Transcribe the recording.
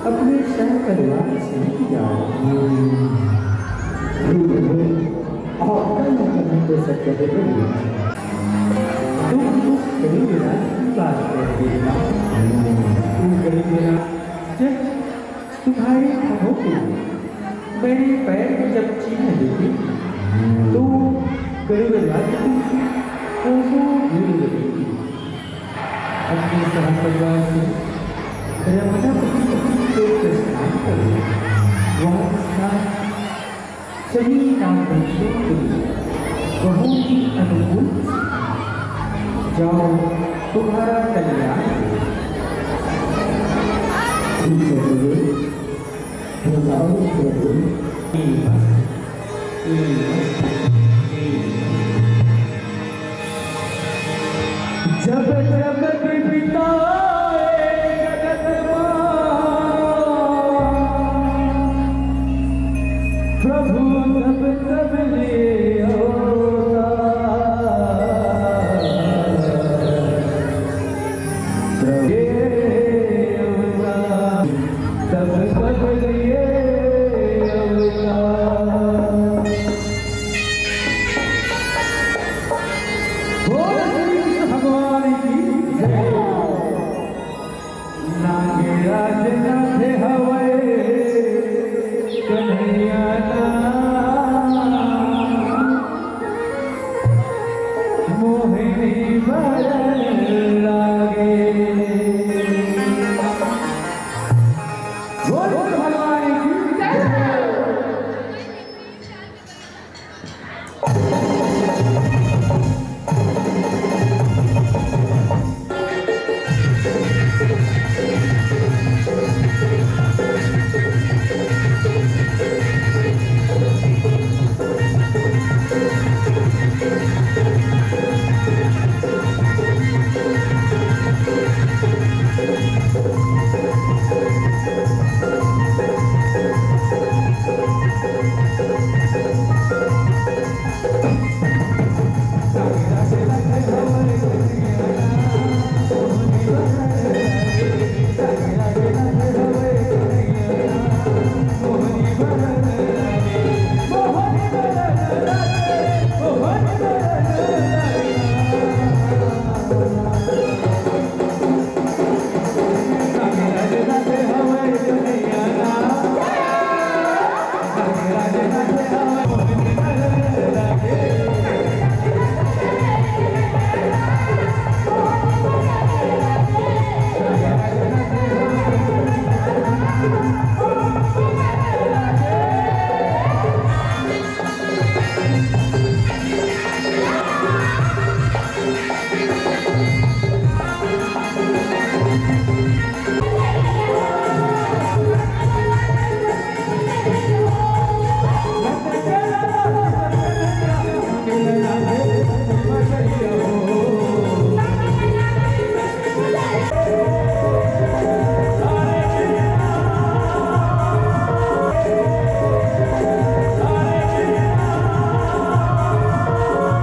अपने सह परिवार से किया और कहीं तो सत्य है तुम करीब बात कर देना तुम करीब जब तुम्हारे हाथों को मेरे पैर में जब चीजें देखी तो करीब अपने सह परिवार से रमना तो प्रस्थान करो वह स्थान सभी नाम बच्चों के लिए बहुत ही अनुकूल जाओ तुम्हारा कल्याण हो।